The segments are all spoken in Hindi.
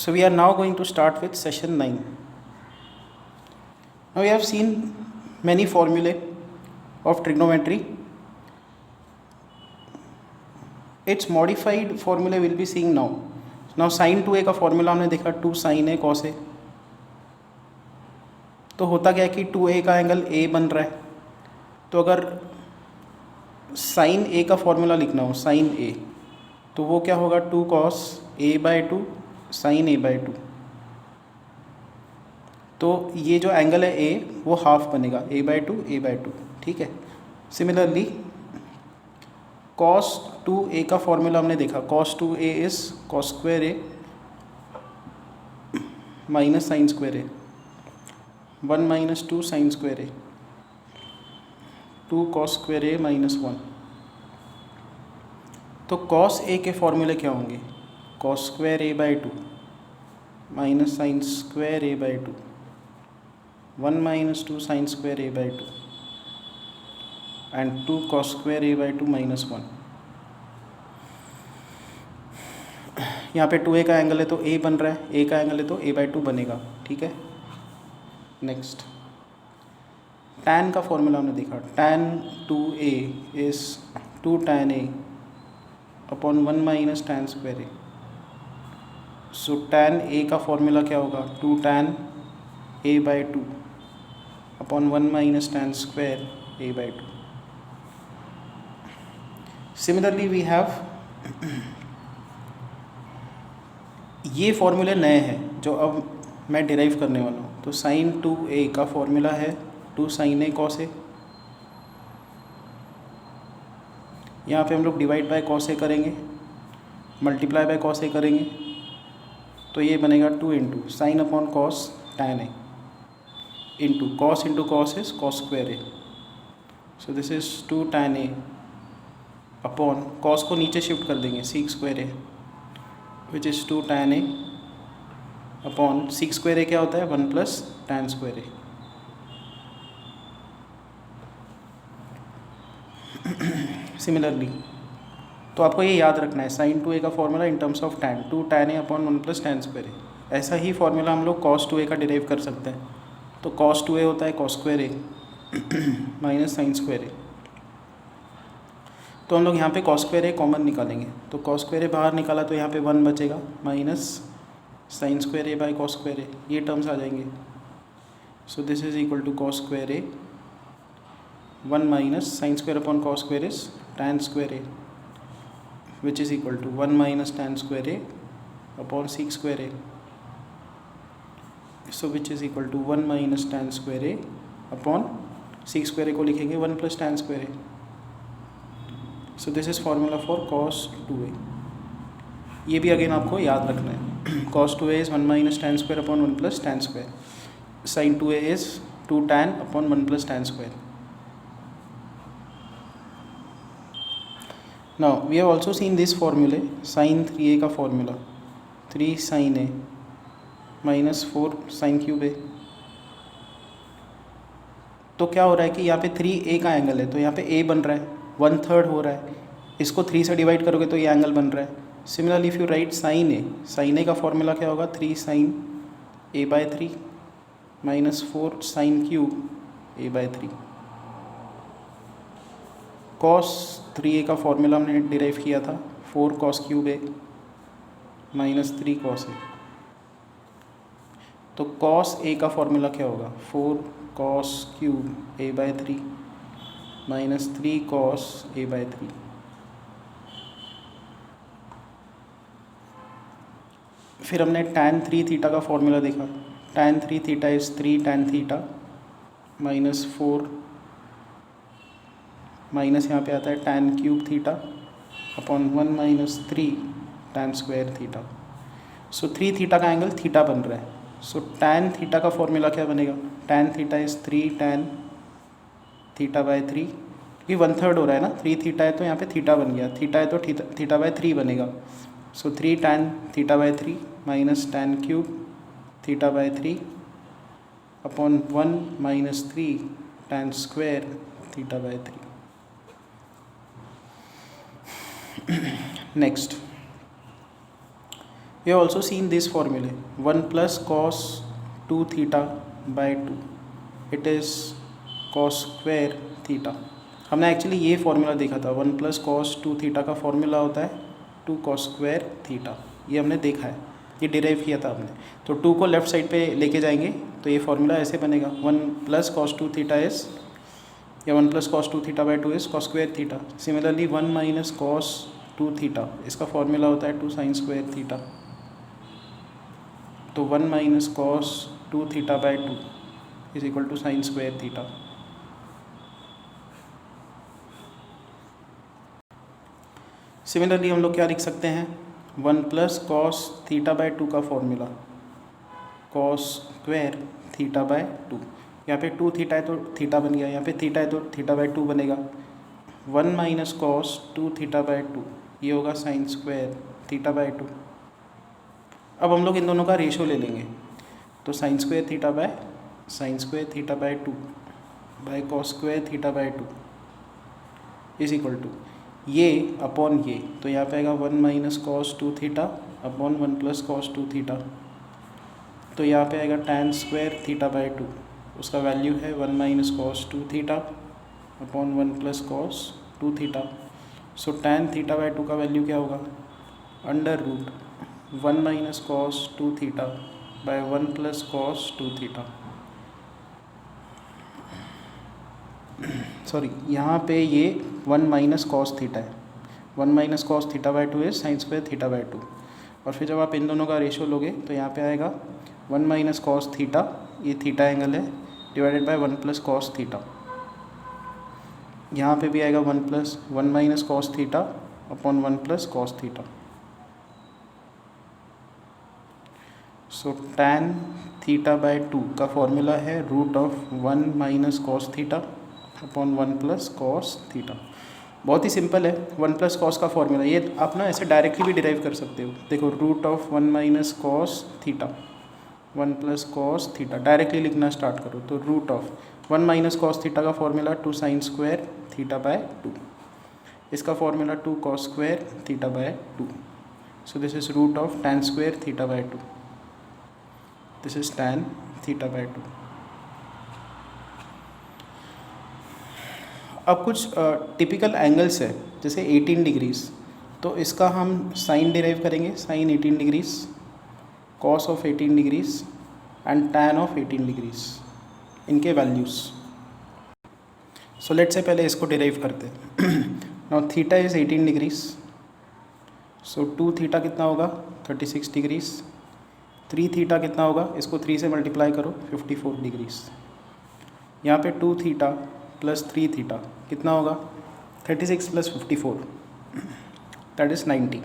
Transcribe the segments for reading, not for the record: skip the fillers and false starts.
So we are now going to start with session 9. Now we have seen many formulae of trigonometry. Its modified formula we'll be seeing now. Now sin 2a का फॉर्मूला हमने देखा 2 sin a cos a. तो होता क्या है कि 2a का एंगल a बन रहा है. तो अगर sin a का फॉर्मूला लिखना हो sin a, तो वो क्या होगा 2 cos a by 2 sin a by 2. तो ये जो एंगल है a वो हाफ बनेगा a बाई 2 a बाई 2. ठीक है. सिमिलरली cos 2a का फॉर्मूला हमने देखा cos 2a is cos square a minus sine square a. 1 minus 2 sine square a, 2 cos square a minus 1. तो cos a के फॉर्मूले क्या होंगे cos square a by 2 minus sine square a by 2, 1 minus 2 sine square a by 2 and 2 cos square a by 2 minus 1. यहाँ पे 2a का एंगल है तो a बन रहा है, a का एंगल है तो a बाई 2 बनेगा. ठीक है. नेक्स्ट tan का फॉर्मूला हमने देखा tan 2a is 2 tan a upon 1 minus tan square a. So tan a का फॉर्मूला क्या होगा 2 tan a by 2 upon 1 minus tan square a by 2. Similarly we have ये फॉर्मूले नए हैं जो अब मैं डिराइव करने वाला हूँ. तो sin 2a का फॉर्मूला है 2 sin a cos a. यहाँ पे हम लोग डिवाइड बाय cos a करेंगे, मल्टीप्लाई बाय cos a करेंगे, तो ये बनेगा 2 into sine upon cos tan a into cos is cos square a. So this is 2 tan a upon cos को नीचे शिफ्ट कर देंगे sec square a which is 2 tan a upon sec square a क्या होता है 1 plus tan square a. Similarly तो आपको ये याद रखना है sin 2a का formula in terms of tan 2 tan a upon 1 plus tan square a. ऐसा ही फॉर्मूला हम लोग cos 2a का डिराइव कर सकते हैं. तो cos 2a होता है cos square a minus sine square a. तो हम लोग यहाँ पे cos स्क्वायर a कॉमन निकालेंगे. तो cos स्क्वायर a बाहर निकाला तो यहाँ पे 1 बचेगा minus sine square a by cos square a. ये टर्म्स आ जाएंगे. So this is equal to cos square a 1 minus sine square upon cos square is tan square a which is equal to 1 minus tan square a upon sec square a. So which is equal to 1 minus tan square a upon sec square a को लिखेंगे 1 plus tan square a. So this is formula for cos 2a. ये भी अगेन आपको याद रखना है. cos 2a is 1 minus tan square upon 1 plus tan square. sin 2a is 2 tan upon 1 plus tan square. Now we have also seen this formula sin 3a का formula 3 sin a minus 4 sin cube a. तो क्या हो रहा है कि यहाँ पे 3a का एंगल है तो यहाँ पे a बन रहा है 1/3 हो रहा है. इसको 3 से डिवाइड करोगे तो ये एंगल बन रहा है. Similarly if you right sin a का फॉर्मूला क्या होगा 3 sin a by 3 minus 4 sin cube a by 3. cos 3a का फॉर्मूला हमने डिराइव किया था 4 cos cube a minus 3 cos a. तो cos a का फॉर्मूला क्या होगा 4 cos cube a by 3 minus 3 cos a by 3. फिर हमने tan 3 थीटा का फॉर्मूला देखा tan 3 theta is 3 tan theta minus 4 minus यहाँ पे आता है tan cube theta upon 1 minus 3 tan square theta. So 3 theta का एंगल थीटा बन रहा है. सो tan थीटा का फॉर्मूला क्या बनेगा tan theta is 3 tan theta by 3 क्योंकि 1/3 हो रहा है ना. 3 थीटा है तो यहाँ पे थीटा बन गया, थीटा है तो थीटा बाई 3 बनेगा. सो 3 tan theta by 3 minus tan cube theta by 3 upon 1 minus 3 tan square theta by 3. Next We have also seen this formula 1 plus cos 2 theta by 2 it is cos square theta. हमने एक्चुअली ये फॉर्मूला देखा था 1 प्लस कॉस 2 थीटा का फॉर्मूला होता है 2 cos स्क्वायर थीटा, ये हमने देखा है, ये डिराइव किया था हमने। तो 2 को लेफ्ट साइड पे लेके जाएंगे तो ये फॉर्मूला ऐसे बनेगा 1 प्लस कॉस 2 थीटा इज या 1 plus cos 2 theta by 2 is cos square theta. Similarly 1 minus cos 2 theta इसका फॉर्मूला होता है 2 साइन स्क्वायर थीटा। तो 1 minus cos 2 theta by 2 is equal to sine square theta. Similarly हम लोग क्या लिख सकते हैं 1 प्लस कॉस थीटा बाई 2 का formula cos square theta by 2। यहाँ पे 2 थीटा है तो थीटा बन गया, यहाँ पे थीटा है तो थीटा बाई 2 बनेगा। 1 माइनस कॉस 2 थीटा बाई 2 ये होगा साइन स्क्वायर थीटा बाई 2। अब हम लोग इन दोनों का रेशो ले लेंगे तो sine square theta by sine square theta by 2 बाई cos square theta by 2 is equal to ये अपॉन ये, तो यहाँ पे आएगा 1 minus cos 2 theta upon 1 plus cos 2 theta. तो यहाँ पे आएगा tan स्क्वायर थीटा बाई 2, उसका वैल्यू है 1 minus cos 2 theta upon 1 plus cos 2 theta. So tan theta by 2 का वैल्यू क्या होगा under root 1 minus cos 2 theta by 1 plus cos 2 theta. Sorry यहाँ पे ये 1 माइनस कॉस थीटा है, 1 minus cos theta by 2 is sine square theta by 2। और फिर जब आप इन दोनों का रेशो लोगे तो यहाँ पे आएगा 1 माइनस कॉस थीटा, ये थीटा एंगल है, divided by 1 plus cos theta. यहाँ पे भी आएगा 1 minus cos theta upon 1 plus cos theta. So tan theta by 2 का फॉर्मूला है root of 1 minus cos theta upon 1 plus cos theta. बहुत ही सिंपल है, 1 प्लस कॉस का फॉर्मूला, ये आप ना ऐसे डायरेक्टली भी डिराइव कर सकते हो। देखो root of 1 minus cos theta 1 plus cos theta, directly लिखना स्टार्ट करो तो root of 1 minus cos theta का formula 2 sine square theta by 2, इसका formula 2 cos square theta by 2। So this is root of tan square theta by 2, this is tan theta by 2। अब कुछ टिपिकल एंगल्स है जैसे 18 डिग्रीज, तो इसका हम साइन डिराइव करेंगे, sine 18 degrees, cos of 18 degrees and tan of 18 degrees, इनके वैल्यूज़। सो लेट से पहले इसको डिराइव करते हैं। Now theta is 18 degrees, so 2 theta कितना होगा 36 डिग्रीज, 3 थीटा कितना होगा, इसको 3 से मल्टीप्लाई करो 54 डिग्रीज। यहाँ पे 2 थीटा प्लस 3 थीटा कितना होगा 36 प्लस 54 दैट इज़ 90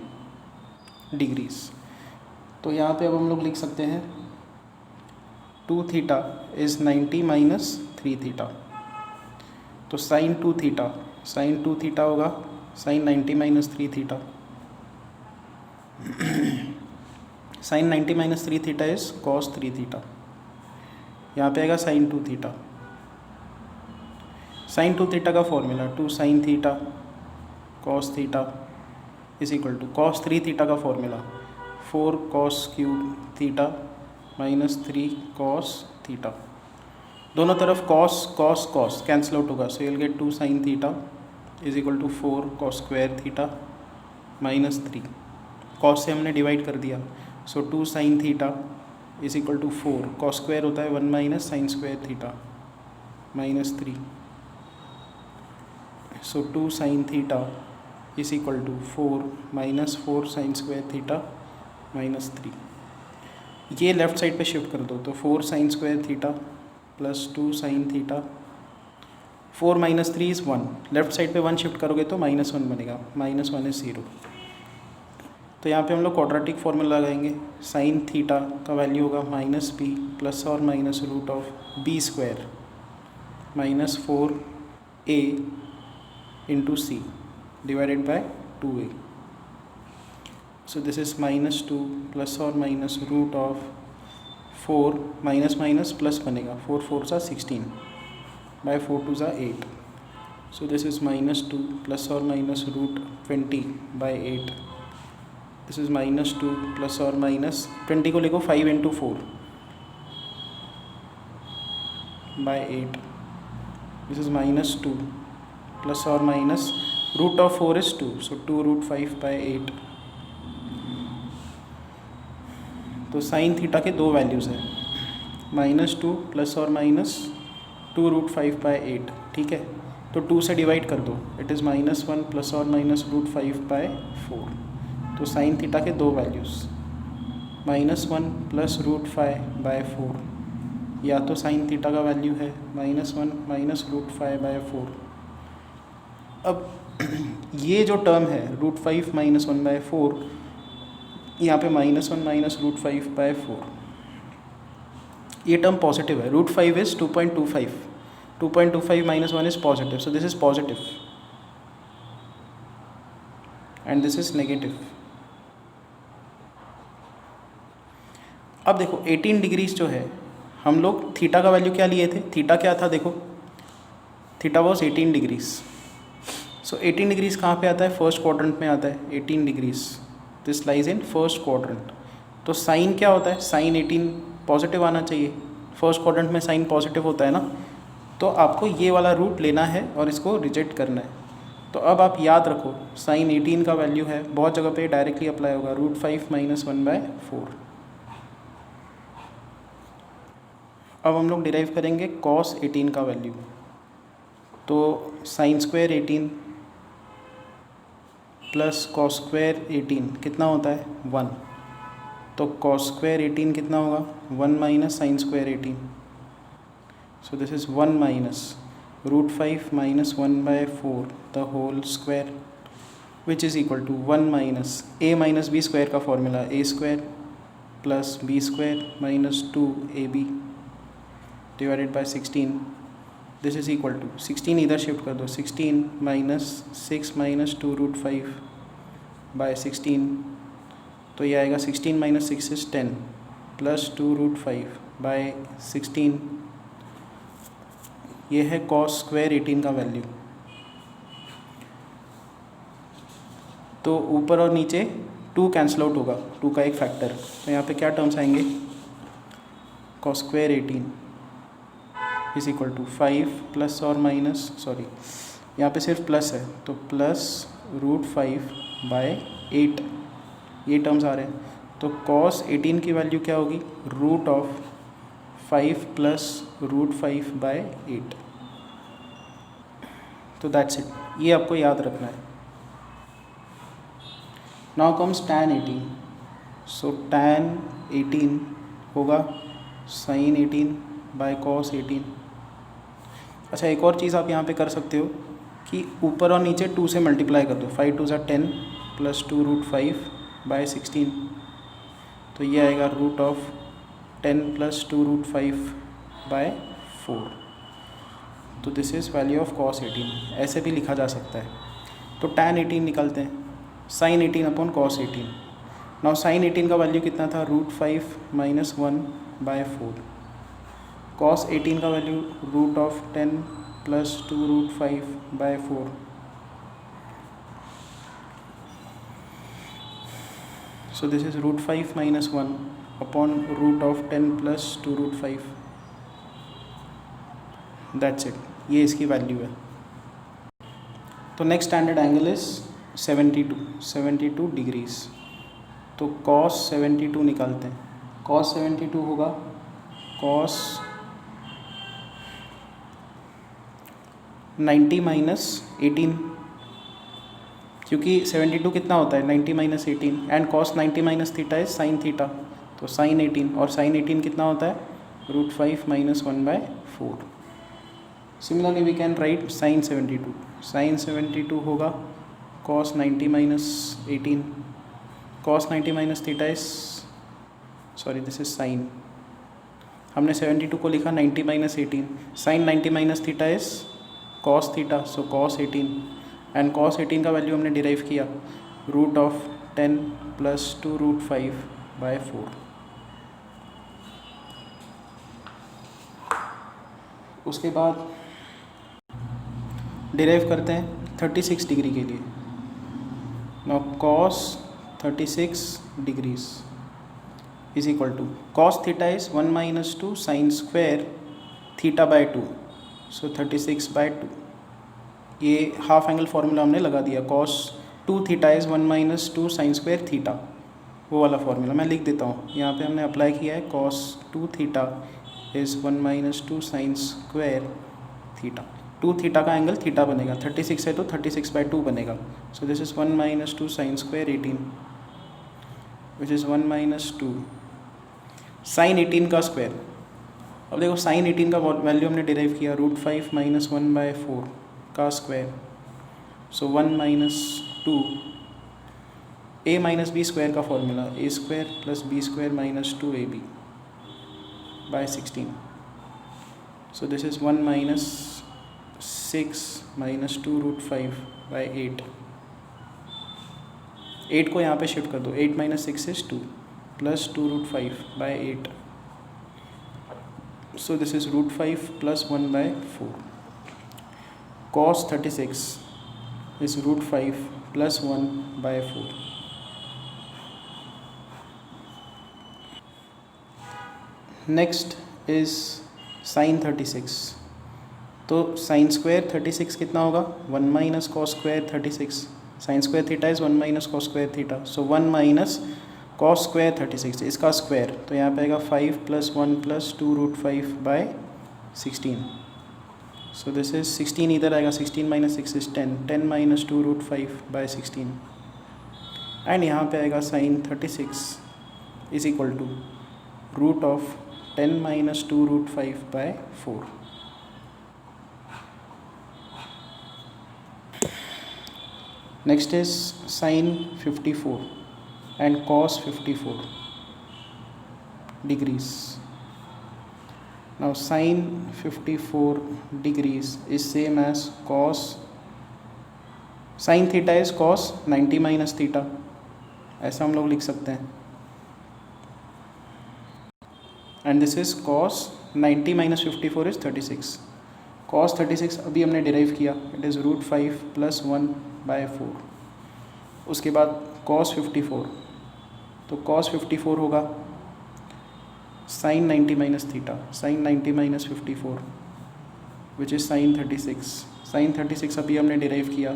डिग्रीज। तो यहाँ पे अब हम लोग लिख सकते हैं 2 थीटा इज़ 90 माइनस 3 थीटा। तो साइन 2 थीटा होगा sine 90 minus 3 theta. Sine 90 minus 3 theta is cos 3 theta. यहाँ पे आएगा साइन 2 थीटा। साइन 2 थीटा का formula 2 sine theta cos theta is equal to cos 3 theta का formula 4 cos cube theta minus 3 cos theta. दोनों तरफ cos cos cos cancel out होगा, so you will get 2 sine theta is equal to 4 cos square theta minus 3, cos से हमने डिवाइड कर दिया, so 2 sine theta is equal to 4 cos square होता है 1 minus sine square theta minus 3। So 2 sine theta is equal to 4 minus 4 sine square theta minus 3। ये लेफ़्ट साइड पे शिफ्ट कर दो तो 4 sine square theta plus 2 sine theta, 4 minus 3 is 1, left side पे 1 शिफ्ट करोगे तो -1 बनेगा, -1 इज़ 0। तो यहाँ पे हम लोग क्वाड्रेटिक फॉर्मूला लगाएंगे, साइन थीटा का वैल्यू होगा माइनस बी प्लस और minus root of B square minus 4a into c divided by 2a. So this is minus 2 plus or minus root of 4 minus minus plus बनेगा, 4 4 सा 16 by 4 2 सा 8. So this is minus 2 plus or minus root 20 by 8 this is -2 plus और माइनस 20 को लिखो 5 × 4 बाय 8. दिस इज़ -2 प्लस और माइनस √4 is 2, so 2√5/8. तो साइन थीटा के दो वैल्यूज़ हैं, -2 प्लस और माइनस 2√5/8. ठीक है, तो 2 से डिवाइड कर दो, इट इज़ -1 प्लस और माइनस √5/4. तो साइन थीटा के दो वैल्यूज़, -1 प्लस √5/4, या तो साइन थीटा का वैल्यू है -1 माइनस √5/4. अब ये जो टर्म है √5 माइनस 1/4, यहाँ पे -1 माइनस √5/4, ये टर्म पॉजिटिव है. √5 is 2.25, 2.25 minus 1 is positive, so this is positive and this is negative. अब देखो 18 डिग्रीज जो है, हम लोग थीटा का वैल्यू क्या लिए थे, थीटा क्या था, देखो theta was 18 degrees. So 18 degrees कहाँ पे आता है, फर्स्ट क्वाड्रेंट में आता है. 18 degrees, this lies in first quadrant. तो साइन क्या होता है, साइन 18 पॉजिटिव आना चाहिए, फर्स्ट क्वाड्रेंट में साइन पॉजिटिव होता है ना. तो आपको ये वाला रूट लेना है और इसको रिजेक्ट करना है. तो अब आप याद रखो, साइन 18 का वैल्यू है, बहुत जगह पे डायरेक्टली अप्लाई होगा, √5 माइनस 1/4. अब हम लोग डिराइव करेंगे कॉस 18 का वैल्यू. तो sine square 18 plus cos square 18 कितना होता है, 1. तो कॉस स्क्वायर 18 कितना होगा, 1 minus sine square 18. So this is 1 minus √5 minus 1/4 the whole square, which is equal to 1 minus a minus B square का formula, a² plus b² minus 2ab divided by 16. This is equal to 16 इधर शिफ्ट कर दो, 16 माइनस 6 माइनस 2√5/16. तो ये आएगा 16 माइनस 6 इज़ 10 प्लस 2√5/16. ये है कॉस स्क्वायर 18 का वैल्यू. तो ऊपर और नीचे 2 कैंसिल आउट होगा, 2 का एक फैक्टर. तो यहाँ पे क्या टर्म्स आएंगे, cos square 18 is equal to 5 plus और माइनस, सॉरी यहाँ पे सिर्फ प्लस है, तो प्लस √5/8 ये टर्म्स आ रहे हैं. तो कॉस 18 की वैल्यू क्या होगी, √5 प्लस √5/8. तो दैट्स इट, ये आपको याद रखना है. Now comes tan 18. सो tan 18 होगा sin 18 बाय cos 18. अच्छा, एक और चीज़ आप यहाँ पे कर सकते हो कि ऊपर और नीचे 2 से मल्टीप्लाई कर दो, 5 2 ज़ा 10 प्लस 2√5/16. तो ये आएगा √10 प्लस 2√5/4. तो this is value of cos 18. ऐसे भी लिखा जा सकता है. तो tan 18 निकालते हैं, sin 18 upon cos 18. Now sin 18 का वैल्यू कितना था, √5 माइनस 1/4. cos 18 का value √10 plus 2√5/4. So this is √5 minus 1 upon √10 plus 2√5. That's it, ये इसकी वैल्यू है. तो next standard angle is 72 degrees. तो cos 72 निकालते हैं. cos 72 होगा cos 90 माइनस 18, क्योंकि 72 कितना होता है, 90 minus 18, and cos 90 minus theta is sine theta. तो साइन 18, और साइन 18 कितना होता है, √5 minus 1/4. Similarly we can write sine 72. Sine 72 होगा cos 90 minus 18. cos 90 minus theta is, sorry this is sine, हमने 72 को लिखा 90 minus 18. Sine 90 minus theta is cos theta, so cos 18, and cos 18 का वैल्यू हमने डिराइव किया √10 प्लस 2√5/4. उसके बाद डिराइव करते हैं 36 डिग्री के लिए. Now cos 36 degrees is equal to cos theta is 1 minus 2 sine square theta by 2, so 36/2। ये हाफ एंगल फार्मूला हमने लगा दिया, cos 2 theta is 1 minus 2 sine square theta, वो वाला फार्मूला मैं लिख देता हूँ। यहाँ पे हमने अप्लाई किया है cos 2 theta is 1 minus 2 sine square theta. 2 theta का एंगल थीटा बनेगा, 36 है तो 36/2 बनेगा। So this is 1 minus 2 sine square 18 which is 1 minus 2 sine 18 का स्क्वायर। अब देखो साइन 18 का वैल्यू हमने डिराइव किया √5 माइनस 1/4 का square, so 1 minus 2 a minus B square का formula a square plus B square minus 2ab by 16, so this is 1 minus 6 minus 2√5 by 8। 8 को यहाँ पे शिफ्ट कर दो, 8 minus 6 is 2 plus 2√5 by 8, so this is √5 plus 1/4. Cos 36 is √5 plus 1/4. Next is sin 36. तो साइन स्क्वायर 36 कितना होगा, 1 minus cos square 36। Sine square theta is 1 minus cos square theta, so 1 minus cos square 36 इसका स्क्वायर, तो यहाँ पे आएगा 5 plus 1 plus 2√5 by 16, so this is 16 इधर आएगा, 16 minus 6 is 10, 10 minus 2√5 by 16, and यहाँ पे आएगा sine 36 is equal to root of 10 minus 2√5 by 4। Next is sin 54 and cos 54 degrees. Now sin 54 degrees is same as cos, sin theta is cos 90 minus theta, ऐसा हम लोग लिख सकते हैं, and this is cos 90 minus 54 is 36. cos 36 अभी हमने डिराइव किया, it is √5 plus 1/4। उसके बाद cos 54, तो cos 54 होगा sin 90 minus theta, sin 90 minus 54 which is sin 36। sin 36 अभी हमने डिराइव किया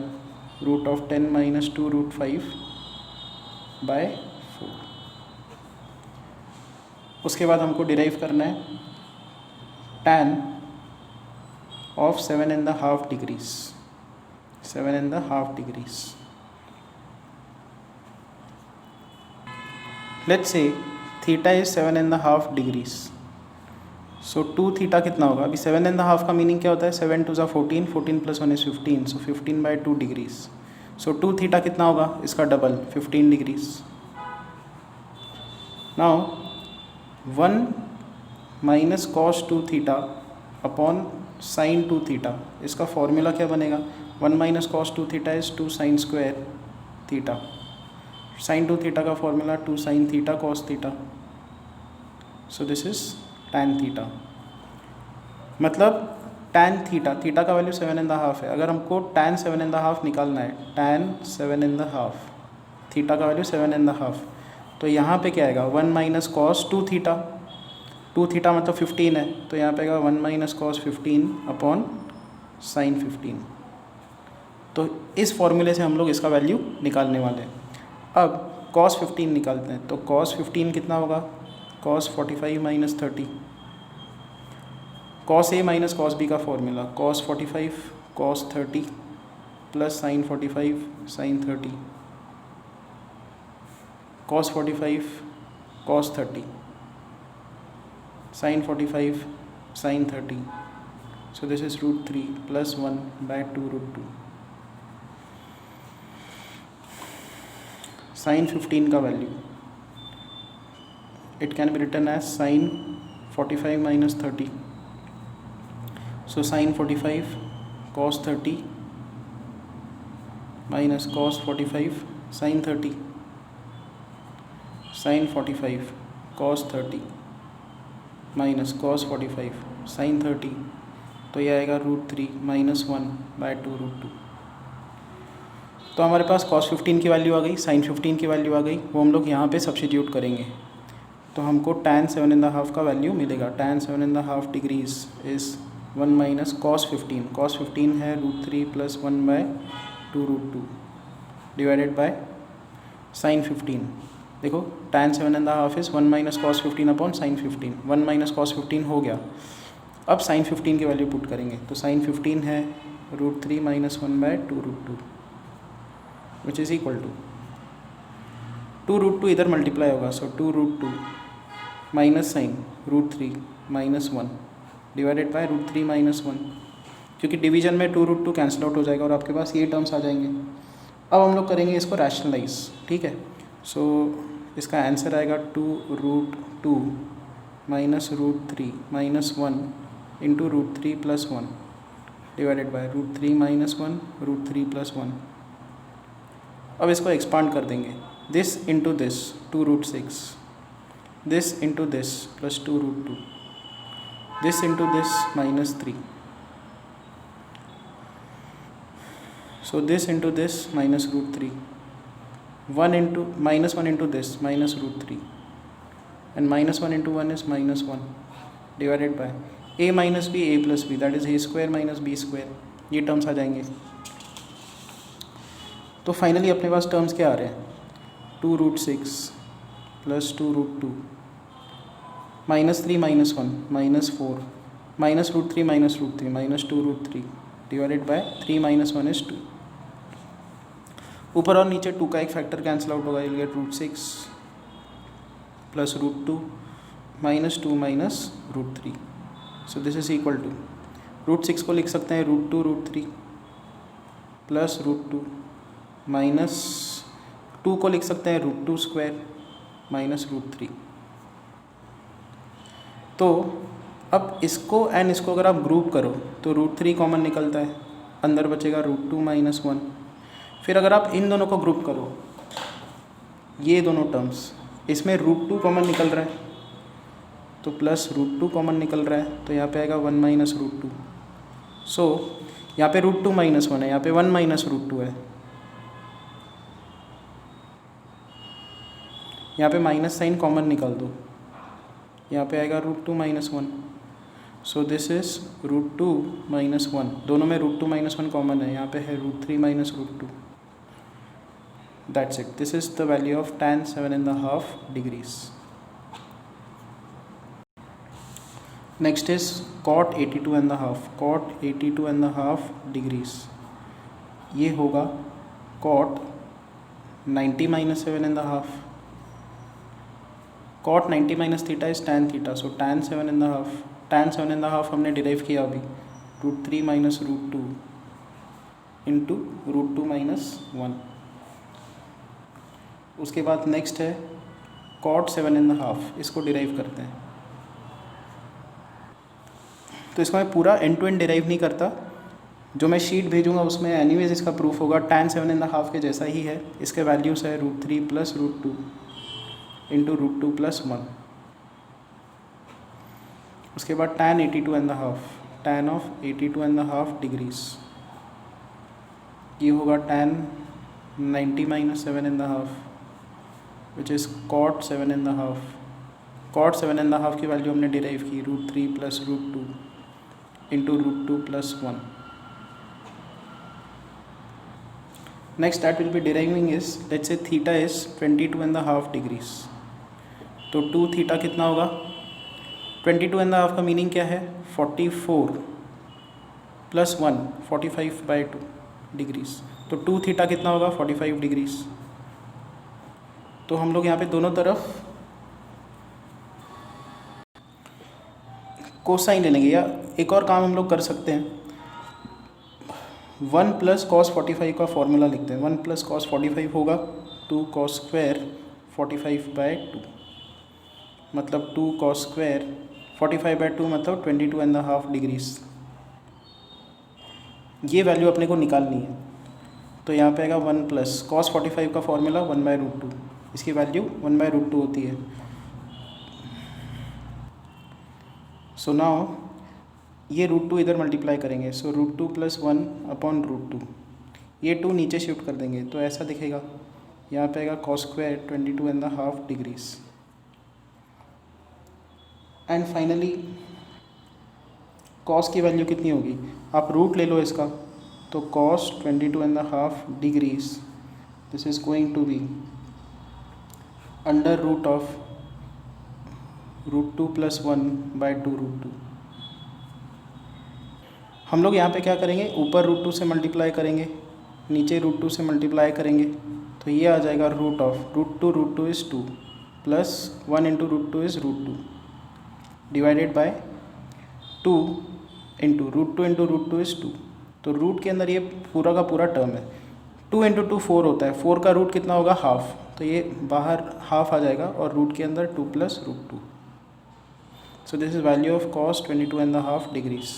√10 माइनस 2√5 बाय 4। उसके बाद हमको डिराइव करना है tan of 7.5 degrees, 7.5 degrees। Let's say theta is 7.5 degrees, so 2 theta कितना होगा, अभी 7.5 का मीनिंग क्या होता है, 7 2 14, 14 plus 1 is 15, so 15/2 degrees, so 2 theta कितना होगा, इसका double 15 degrees। Now 1 minus cos 2 theta upon sine 2 theta, इसका फॉर्मूला क्या बनेगा, 1 minus cos 2 theta is 2 sine square theta, sine 2 theta का formula 2 sine theta cos theta, so this is tan theta. मतलब tan थीटा, थीटा का वैल्यू 7.5 है, अगर हमको tan 7.5 निकालना है, tan 7.5, थीटा का वैल्यू 7.5, तो यहाँ पे क्या आएगा, 1 माइनस कॉस 2 थीटा, 2 थीटा मतलब 15 है, तो यहाँ पे आएगा 1 माइनस कॉस 15 अपॉन साइन 15। तो इस फॉर्मूले से हम लोग इसका वैल्यू निकालने वाले हैं। अब कॉस 15 निकालते हैं, तो कॉस 15 कितना होगा, cos 45 minus 30, cos A minus cos B का formula, cos 45 cos 30 plus sine 45 sine 30, cos 45 cos 30 sin 45 sin 30, so this is √3 plus 1/2 √2। sin 15 का value, it can be written as sin 45 minus 30, so sin 45 cos 30 minus cos 45 sin 30, sin 45 cos 30 minus cos 45 sine 30, तो ये आएगा √3 माइनस 1/2 √2। तो हमारे पास cos 15 की वैल्यू आ गई, sin 15 की वैल्यू आ गई, वो हम लोग यहाँ पे सब्स्टिट्यूट करेंगे तो हमको tan 7.5 का वैल्यू मिलेगा। tan 7.5 degrees is 1 minus cos 15, cos 15 है √3 + 1/2√2 डिवाइडेड बाय sin 15। देखो tan 7.5 is 1 minus cos 15 upon sin 15, 1 minus cos 15 हो गया। अब sin 15 की वैल्यू पुट करेंगे तो sin 15 है √3 - 1/2√2 विच इज़ इक्वल टू 2√2 इधर मल्टीप्लाई होगा, सो 2√2 माइनस साइन √3 - 1 डिवाइडेड बाय √3 - 1, क्योंकि डिवीजन में 2√2 कैंसिल आउट हो जाएगा और आपके पास ये टर्म्स आ जाएंगे। अब हम लोग करेंगे इसको रैशनलाइज, ठीक है। सो इसका आंसर आएगा 2√2 माइनस √3 - 1 इंटू √3 + 1 डिवाइडेड बाय √3 - 1 √3 + 1। अब इसको एक्सपांड कर देंगे, this into this 2√6, this into this plus 2√2, this into this -3, so this into this minus √3, 1 into -1 into this minus √3 and -1 into 1 is -1 divided by a minus b a plus b, that is a square minus b square, ये टर्म्स आ जाएंगे। तो फाइनली अपने पास टर्म्स क्या आ रहे हैं, 2√6 प्लस 2√2 -3 - 1 -4 -√3 -2√3 डिवाइडेड बाय 3 - 1 is 2। ऊपर और नीचे 2 का एक फैक्टर कैंसिल आउट होगा, you'll get √6 plus √2 -2 -√3, so this is equal to √6 को लिख सकते हैं √2 √3 प्लस √2 -2 को लिख सकते हैं √2 स्क्वायर -√3। तो अब इसको एंड इसको अगर आप ग्रुप करो तो √3 कॉमन निकलता है, अंदर बचेगा √2 - 1। फिर अगर आप इन दोनों को ग्रुप करो, ये दोनों टर्म्स, इसमें √2 कॉमन निकल रहा है तो प्लस √2 कॉमन निकल रहा है, तो यहाँ पे आएगा 1 - √2। सो यहाँ पे √2 - 1 है, यहाँ पे 1 - √2 है, यहाँ पे माइनस साइन कॉमन निकाल दो, यहाँ पे आएगा √2 - 1, सो दिस इज √2 - 1, दोनों में √2 - 1 कॉमन है, यहाँ पे है √3 - √2। That's it. This is the value of tan 7.5 degrees. Next is cot 82.5. Cot 82.5 degrees. ये होगा cot 90 - 7.5. Cot 90 - theta is tan theta. So tan 7.5. Tan 7.5 हमने डिराइव किया अभी, √3 - √2 इंटू √2 - 1। उसके बाद नेक्स्ट है cot 7.5, इसको डिराइव करते हैं। तो इसको मैं पूरा एंड टू एंड डिराइव नहीं करता, जो मैं शीट भेजूंगा उसमें एनीवेज इसका प्रूफ होगा। tan 7.5 के जैसा ही है, इसके वैल्यूज़ है √3 + √2 इंटू √2 + 1। उसके बाद tan 82.5, tan ऑफ 82.5 डिग्रीज, ये होगा tan 90 - 7.5 which is cot 7.5। cot 7.5 की वैल्यू हमने डिराइव की √3 + √2 into √2 + 1। Next that will be deriving is, let's say theta is 22.5 degrees, तो 2 थीटा कितना होगा, 22.5 का मीनिंग क्या है, 44 + 1 45/2 डिग्रीज, तो 2 थीटा कितना होगा, 45 डिग्रीज। तो हम लोग यहाँ पे दोनों तरफ कोसाइन ले लेंगे, या एक और काम हम लोग कर सकते हैं, 1 + cos 45 का फॉर्मूला लिखते हैं। 1 + cos 45 होगा 2 cos स्क्वायर 45/2, मतलब 2 cos स्क्वायर 45/2 मतलब 22.5 डिग्रीज। ये वैल्यू अपने को निकालनी है, तो यहाँ पे आएगा 1 + cos 45 का फॉर्मूला 1/√2, इसकी वैल्यू 1/√2 होती है। सो नाउ ये √2 इधर मल्टीप्लाई करेंगे, सो √2 + 1 अपॉन √2, ये 2 नीचे शिफ्ट कर देंगे तो ऐसा दिखेगा, यहाँ पे आएगा cos square 22.5 degrees. And finally cos की वैल्यू कितनी होगी, आप रूट ले लो इसका, तो cos 22.5 degrees this is going to be under root of √2 + 1/2√2। हम लोग यहाँ पे क्या करेंगे, ऊपर √2 से मल्टीप्लाई करेंगे, नीचे √2 से मल्टीप्लाई करेंगे, तो ये आ जाएगा root of √2 is 2 plus 1 × √2 is √2 divided by 2 × √2 × √2 is 2। तो रूट के अंदर ये पूरा का पूरा टर्म है, 2 × 2 4 होता है, 4 का रूट कितना होगा हाफ, तो ये बाहर हाफ आ जाएगा और रूट के अंदर 2 + √2। So this is value of cos 22.5 degrees.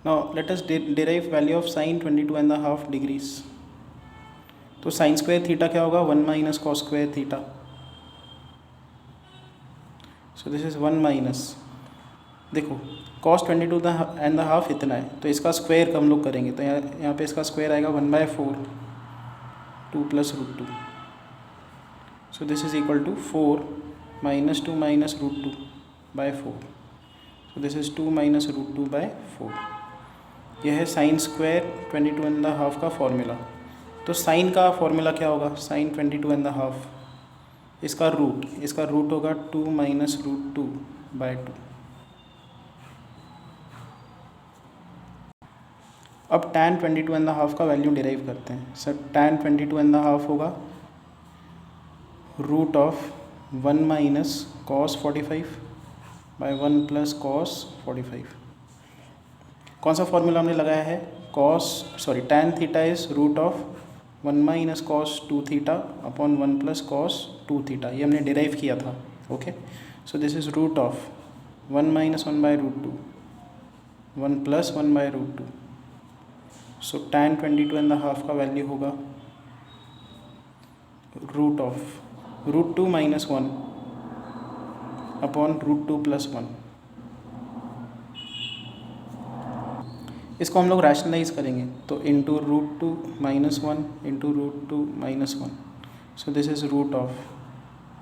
Now let us derive value of sin 22.5 degrees। तो sin स्क्वायर थीटा क्या होगा, 1 - cos square theta. So this is 1 देखो cos 22.5 इतना है, तो इसका स्क्वायर हम लोग करेंगे, तो यहाँ पे इसका स्क्वायर आएगा 1/4 2 + √2। So this is equal to 4 - 2 - √2/4। So this is 2 - √2/4। यह है साइन स्क्वायर 22.5 का फॉर्मूला। तो साइन का फॉर्मूला क्या होगा, साइन 22.5 इसका रूट होगा 2 - √2/2। अब tan 22.5 का वैल्यू डिराइव करते हैं। सर tan 22.5 होगा रूट ऑफ 1 - cos 45/1 + cos 45। कौन सा फॉर्मूला हमने लगाया है, tan theta is root of 1 - cos 2θ/1 + cos 2θ, ये हमने डिराइव किया था। Okay, so this is root of 1 - 1/√2 1 + 1/√2। So tan 22.5 का वैल्यू होगा रूट ऑफ √2 - 1/√2 + 1। इसको हम लोग रैशनलाइज करेंगे, तो × √2 - 1 × √2 - 1। So this is root of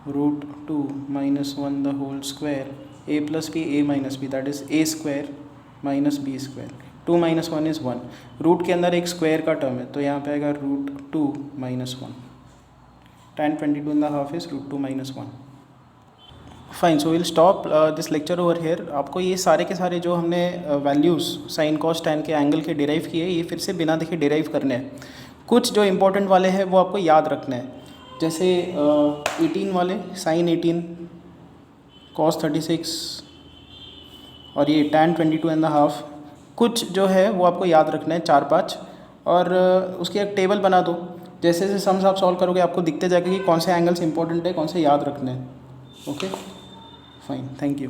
√2 - 1 the whole square a + b a - b, that is a² - b²। 2 - 1 is 1, root के अंदर एक स्क्वायर का टर्म है, तो यहाँ पे आएगा √2 - 1। tan 22.5 is √2 - 1। Fine, so will stop this lecture over here. आपको ये सारे के सारे जो हमने वैल्यूज़ साइन कॉस टैन के एंगल के डिराइव किए, ये फिर से बिना देखे डिराइव करने हैं। कुछ जो इंपॉर्टेंट वाले हैं वो आपको याद रखना है, जैसे 18 वाले साइन 18 cos 36 और ये tan 22.5, कुछ जो है वो आपको याद रखना है 4-5, और उसकी एक टेबल बना दो। जैसे जैसे सम्स आप सॉल्व करोगे आपको दिखते जाएगा कि कौन से एंगल्स इंपॉर्टेंट है, कौन से याद रखने हैं। Okay fine, thank you.